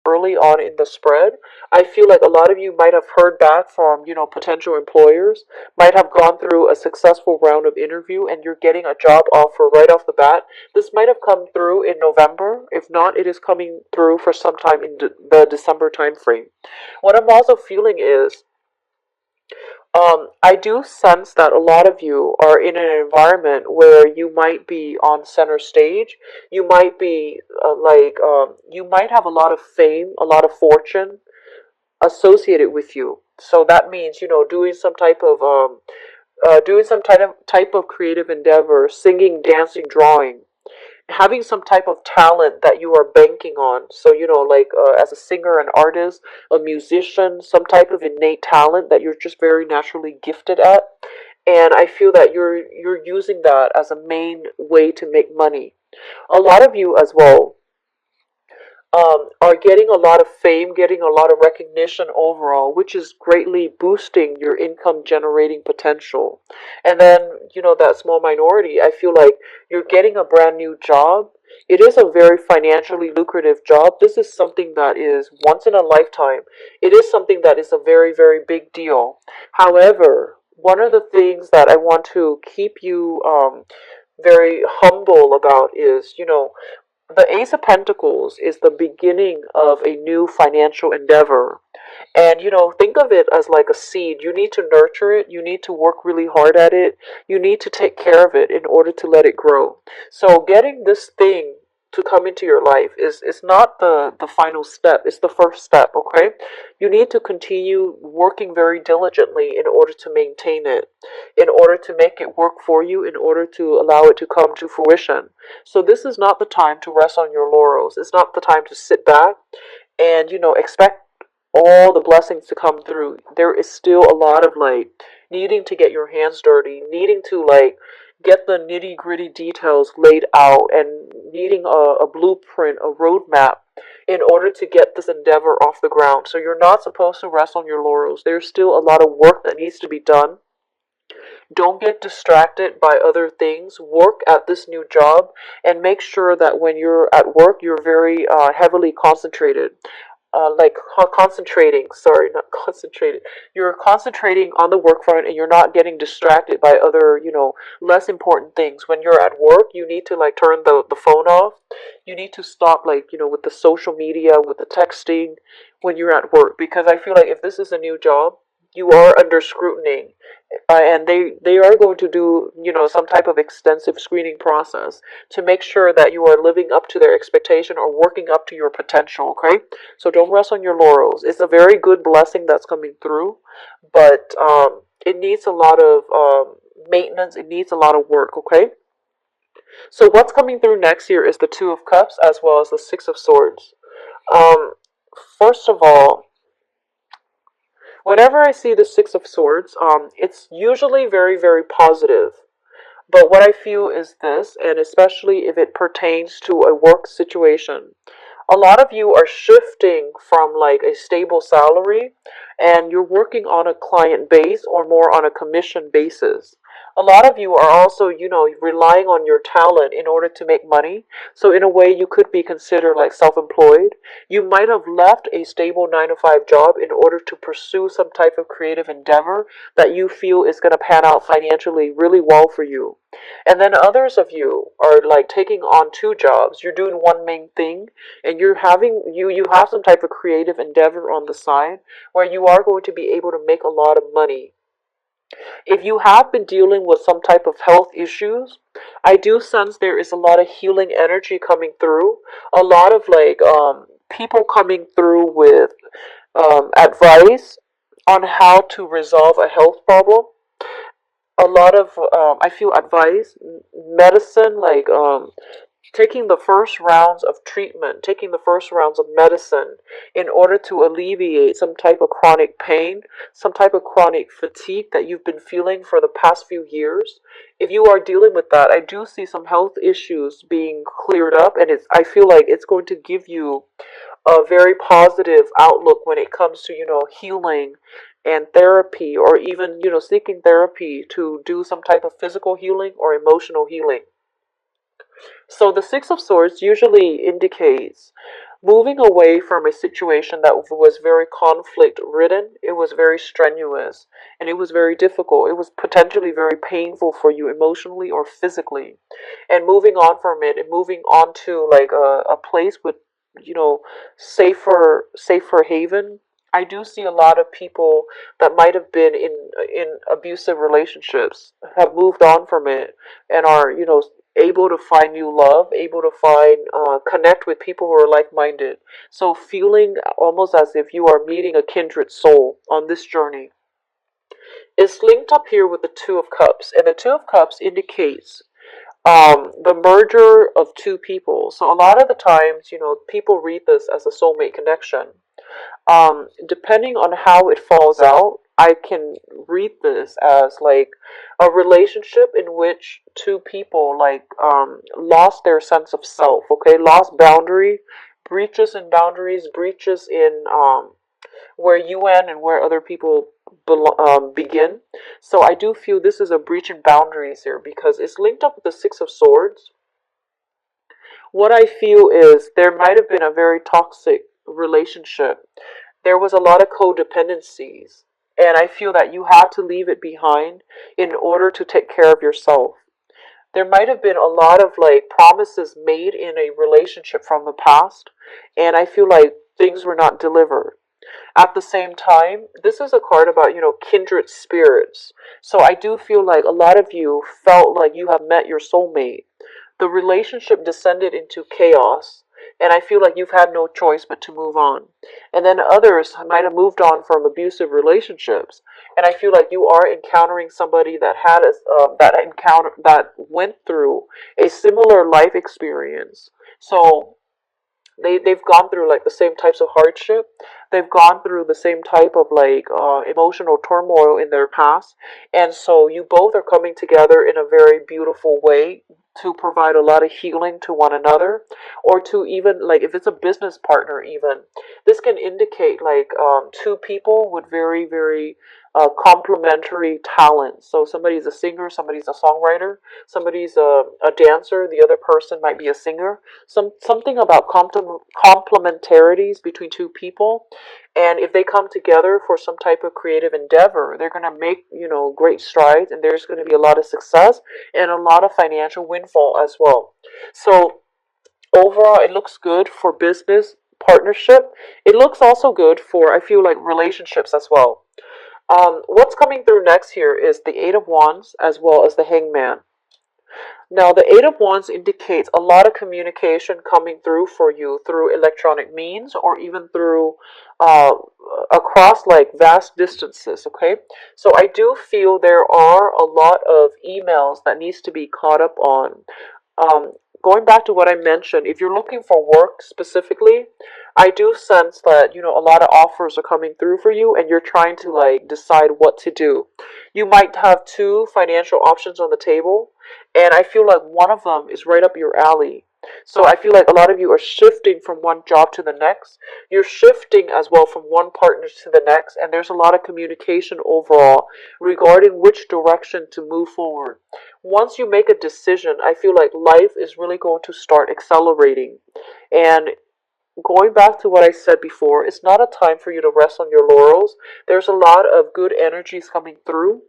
early on in the spread. I feel like a lot of you might have heard back from, potential employers, might have gone through a successful round of interview, and you're getting a job offer right off the bat. This might have come through in November. If not, it is coming through for some time in the December time frame. What I'm also feeling is I do sense that a lot of you are in an environment where you might be on center stage. You might be you might have a lot of fame, a lot of fortune associated with you. So that means, doing some type of creative endeavor, singing, dancing, drawing, having some type of talent that you are banking on. So, as a singer, an artist, a musician, some type of innate talent that you're just very naturally gifted at. And I feel that you're using that as a main way to make money. A lot of you as well are getting a lot of fame, getting a lot of recognition overall, which is greatly boosting your income generating potential. And then, that small minority, I feel like you're getting a brand new job. It is a very financially lucrative job. This is something that is once in a lifetime. It is something that is a very, very big deal. However, one of the things that I want to keep you very humble about is, the Ace of Pentacles is the beginning of a new financial endeavor. And, think of it as like a seed. You need to nurture it. You need to work really hard at it. You need to take care of it in order to let it grow. So getting this thing to come into your life is not the final step. It's the first step, okay? You need to continue working very diligently in order to maintain it, in order to make it work for you, in order to allow it to come to fruition. So this is not the time to rest on your laurels. It's not the time to sit back and, expect all the blessings to come through. There is still a lot of needing to get your hands dirty, needing to get the nitty gritty details laid out, and needing a blueprint, a roadmap in order to get this endeavor off the ground. So you're not supposed to rest on your laurels. There's still a lot of work that needs to be done. Don't get distracted by other things. Work at this new job and make sure that when you're at work, you're very heavily concentrated. Concentrating, sorry, not concentrated. You're concentrating on the work front and you're not getting distracted by other, less important things. When you're at work, you need to turn the phone off. You need to stop, with the social media, with the texting when you're at work. Because I feel like if this is a new job, you are under scrutiny, and they are going to do some type of extensive screening process to make sure that you are living up to their expectation or working up to your potential. Okay, so don't rest on your laurels. It's a very good blessing that's coming through, but it needs a lot of maintenance. It needs a lot of work. Okay, so what's coming through next year is the Two of Cups as well as the Six of Swords. um First of all, whenever I see the Six of Swords, it's usually very, very positive. But what I feel is this, and especially if it pertains to a work situation, a lot of you are shifting from a stable salary and you're working on a client base or more on a commission basis. A lot of you are also, relying on your talent in order to make money. So in a way, you could be considered self-employed. You might have left a stable 9 to 5 job in order to pursue some type of creative endeavor that you feel is going to pan out financially really well for you. And then others of you are taking on 2 jobs. You're doing one main thing and you have some type of creative endeavor on the side where you are going to be able to make a lot of money. If you have been dealing with some type of health issues, I do sense there is a lot of healing energy coming through. A lot of people coming through with advice on how to resolve a health problem. A lot of I feel advice, medicine, taking the first rounds of treatment, taking the first rounds of medicine in order to alleviate some type of chronic pain, some type of chronic fatigue that you've been feeling for the past few years. If you are dealing with that, I do see some health issues being cleared up, and I feel like it's going to give you a very positive outlook when it comes to, healing and therapy, or even, seeking therapy to do some type of physical healing or emotional healing. So the Six of Swords usually indicates moving away from a situation that was very conflict ridden. It was very strenuous and it was very difficult. It was potentially very painful for you emotionally or physically. And moving on from it and moving on to like a place with, you know, safer haven. I do see a lot of people that might have been in abusive relationships have moved on from it and are, you know, able to find new love, able to find connect with people who are like-minded. So feeling almost as if you are meeting a kindred soul on this journey. It's linked up here with the Two of Cups, and the Two of Cups indicates the merger of two people. So a lot of the times, you know, people read this as a soulmate connection. Depending on how it falls out, I can read this as like a relationship in which two people like lost their sense of self. Okay, lost boundary, breaches in boundaries, breaches in where you end and where other people begin. So I do feel this is a breach in boundaries here because it's linked up with the Six of Swords. What I feel is there might have been a very toxic relationship. There was a lot of codependencies, and I feel that you had to leave it behind in order to take care of yourself. There might have been a lot of like promises made in a relationship from the past, and I feel like things were not delivered. At the same time, this is a card about, you know, kindred spirits. So I do feel like a lot of you felt like you have met your soulmate. The relationship descended into chaos, and I feel like you've had no choice but to move on. And then others might have moved on from abusive relationships, and I feel like you are encountering somebody that had a, that went through a similar life experience. So they've gone through like the same types of hardship. They've gone through the same type of like emotional turmoil in their past, and so you both are coming together in a very beautiful way to provide a lot of healing to one another, or to even like if it's a business partner, even this can indicate like two people with very complementary talents. So somebody's a singer, somebody's a songwriter, somebody's a dancer, the other person might be a singer. Something about complementarities between two people, and if they come together for some type of creative endeavor, they're going to make, you know, great strides, and there's going to be a lot of success and a lot of financial windfall as well. So overall it looks good for business partnership. It looks also good for, I feel like, relationships as well. What's coming through next here is the Eight of Wands as well as the Hangman. Now, the Eight of Wands indicates a lot of communication coming through for you through electronic means or even through uh, across like vast distances, okay? So I do feel there are a lot of emails that needs to be caught up on. Um, Going back to what I mentioned, if you're looking for work specifically, I do sense that, you know, a lot of offers are coming through for you and you're trying to like decide what to do. You might have two financial options on the table, and I feel like one of them is right up your alley. So I feel like a lot of you are shifting from one job to the next. You're shifting as well from one partner to the next, and there's a lot of communication overall regarding which direction to move forward. Once you make a decision, I feel like life is really going to start accelerating. And going back to what I said before, it's not a time for you to rest on your laurels. There's a lot of good energies coming through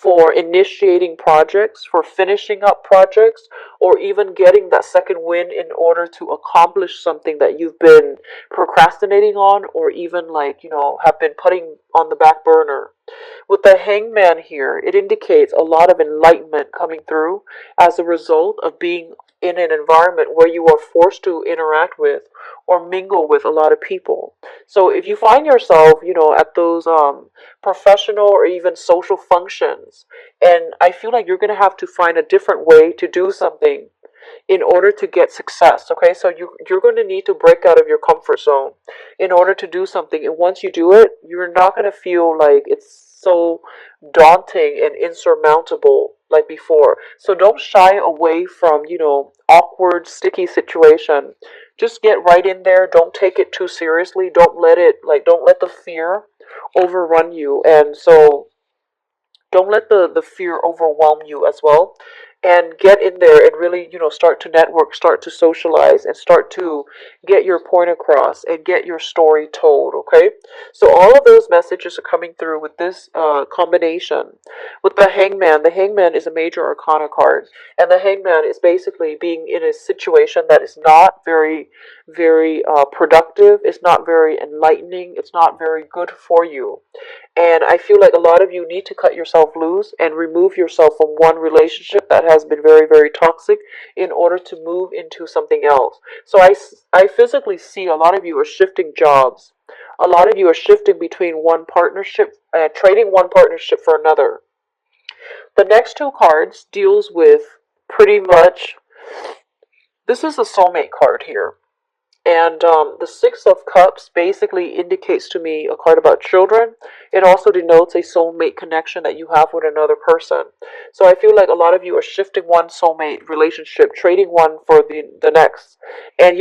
for initiating projects, for finishing up projects, or even getting that second win in order to accomplish something that you've been procrastinating on, or even like, you know, have been putting on the back burner. With the Hangman here, it indicates a lot of enlightenment coming through as a result of being in an environment where you are forced to interact with or mingle with a lot of people. So if you find yourself, you know, at those professional or even social functions, and I feel like you're going to have to find a different way to do something in order to get success. Okay, so you're going to need to break out of your comfort zone in order to do something, and once you do it, you're not going to feel like it's so daunting and insurmountable like before. So don't shy away from, you know, awkward sticky situation. Just get right in there. Don't take it too seriously. Don't let the fear overrun you. And so don't let the fear overwhelm you as well. and get in there and really, start to network, start to socialize, and start to get your point across and get your story told, okay? So all of those messages are coming through with this combination. With the hangman, the hangman is a major arcana card, and the hangman is basically being in a situation that is not very, very productive, it's not very enlightening, it's not very good for you. And I feel like a lot of you need to cut yourself loose and remove yourself from one relationship that has been very, very toxic in order to move into something else. So I physically see a lot of you are shifting jobs. A lot of you are shifting between one partnership, trading one partnership for another. The next two cards deals with pretty much, this is a soulmate card here. And the Six of Cups basically indicates to me a card about children. It also denotes a soulmate connection that you have with another person. So I feel like a lot of you are shifting one soulmate relationship, trading one for the next. And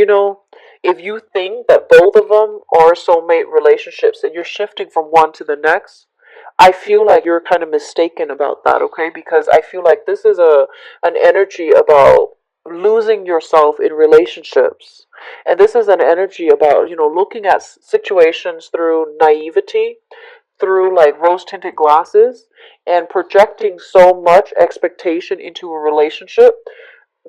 if you think that both of them are soulmate relationships and you're shifting from one to the next, I feel like you're kind of mistaken about that, okay? Because I feel like this is an energy about losing yourself in relationships. And this is an energy about, looking at situations through naivety, through like rose tinted glasses, and projecting so much expectation into a relationship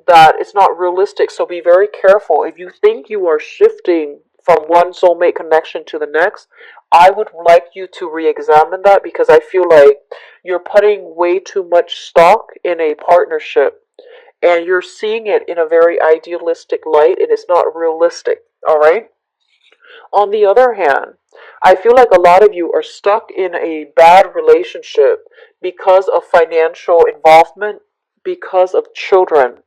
that it's not realistic. So be very careful. If you think you are shifting from one soulmate connection to the next, I would like you to re-examine that, because I feel like you're putting way too much stock in a partnership and you're seeing it in a very idealistic light and it's not realistic. All right? On the other hand, I feel like a lot of you are stuck in a bad relationship because of financial involvement, because of children.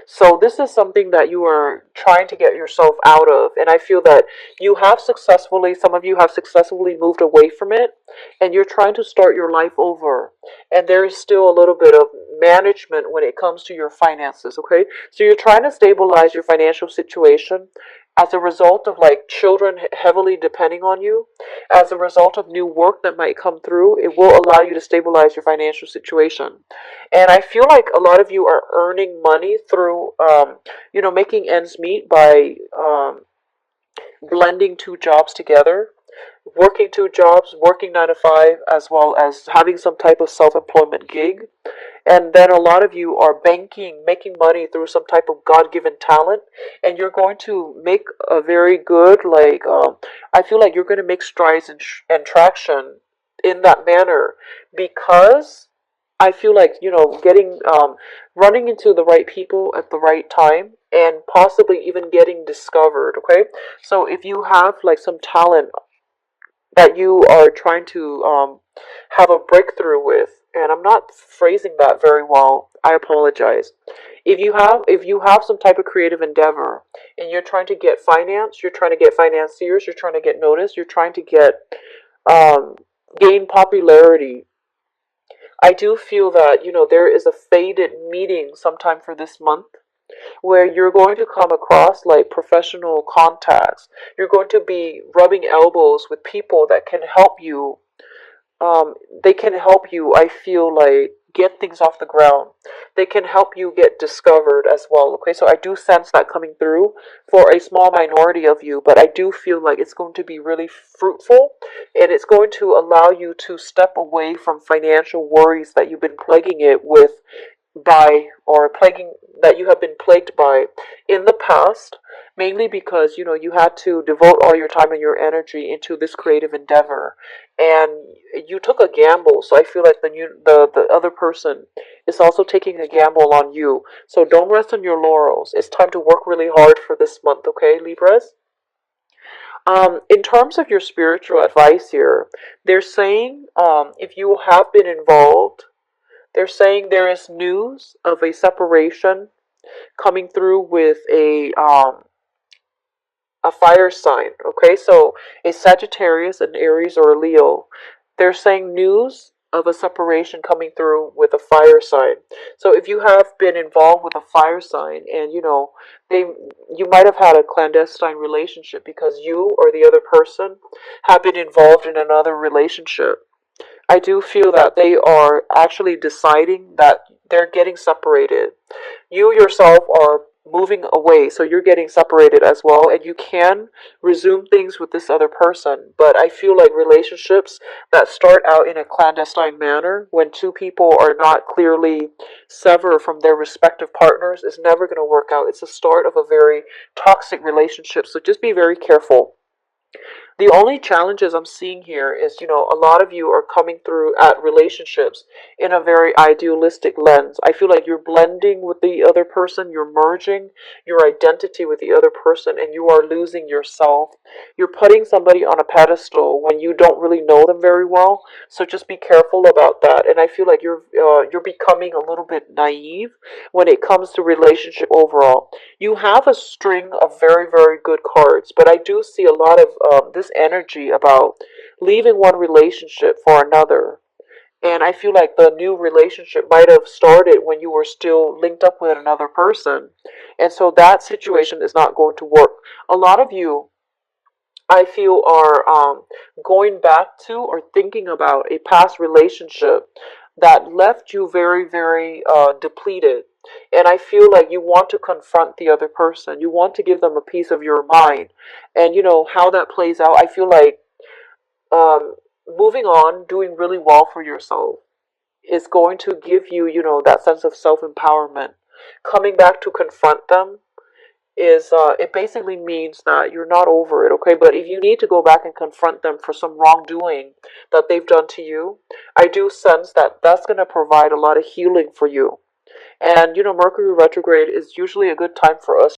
So this is something that you are trying to get yourself out of, and I feel that some of you have successfully moved away from it, and you're trying to start your life over. And there is still a little bit of management when it comes to your finances, okay? So you're trying to stabilize your financial situation as a result of like children heavily depending on you, as a result of new work that might come through. It will allow you to stabilize your financial situation. And I feel like a lot of you are earning money through, making ends meet by blending two jobs together, working two jobs, working 9 to 5, as well as having some type of self-employment gig. And then a lot of you are banking, making money through some type of God-given talent, and you're going to make a very good, I feel like you're going to make strides and traction in that manner, because I feel like, running into the right people at the right time and possibly even getting discovered, okay? So if you have like some talent that you are trying to have a breakthrough with, and I'm not phrasing that very well, I apologize. If you have some type of creative endeavor and you're trying to get finance, you're trying to get financiers, you're trying to get noticed, you're trying to get um, gain popularity, I do feel that there is a faded meeting sometime for this month where you're going to come across like professional contacts. You're going to be rubbing elbows with people that can help you. They can help you, I feel like, get things off the ground. They can help you get discovered as well. Okay, so I do sense that coming through for a small minority of you, but I do feel like it's going to be really fruitful, and it's going to allow you to step away from financial worries that you've been plaguing it with by or plaguing that you have been plagued by in the past, mainly because you had to devote all your time and your energy into this creative endeavor, and you took a gamble. So I feel like the other person is also taking a gamble on you. So don't rest on your laurels. It's time to work really hard for this month, okay, Libras? In terms of your spiritual advice here, they're saying if you have been involved, they're saying there is news of a separation coming through with a fire sign. Okay, so a Sagittarius, an Aries, or a Leo. They're saying news of a separation coming through with a fire sign. So if you have been involved with a fire sign, and they you might have had a clandestine relationship because you or the other person have been involved in another relationship. I do feel that they are actually deciding that they're getting separated. You yourself are moving away, so you're getting separated as well, and you can resume things with this other person. But I feel like relationships that start out in a clandestine manner, when two people are not clearly severed from their respective partners, is never going to work out. It's the start of a very toxic relationship, so just be very careful. The only challenges I'm seeing here is, a lot of you are coming through at relationships in a very idealistic lens. I feel like you're blending with the other person, you're merging your identity with the other person, and you are losing yourself. You're putting somebody on a pedestal when you don't really know them very well. So just be careful about that. And I feel like you're becoming a little bit naive when it comes to relationship overall. You have a string of very, very good cards, but I do see a lot of this energy about leaving one relationship for another. And I feel like the new relationship might have started when you were still linked up with another person. And so that situation is not going to work. A lot of you, I feel, are going back to or thinking about a past relationship that left you very, very depleted. And I feel like you want to confront the other person. You want to give them a piece of your mind. And how that plays out, I feel like um, moving on, doing really well for yourself is going to give you, that sense of self empowerment. Coming back to confront them is it basically means that you're not over it, okay? But if you need to go back and confront them for some wrongdoing that they've done to you, I do sense that that's going to provide a lot of healing for you. And Mercury retrograde is usually a good time for us.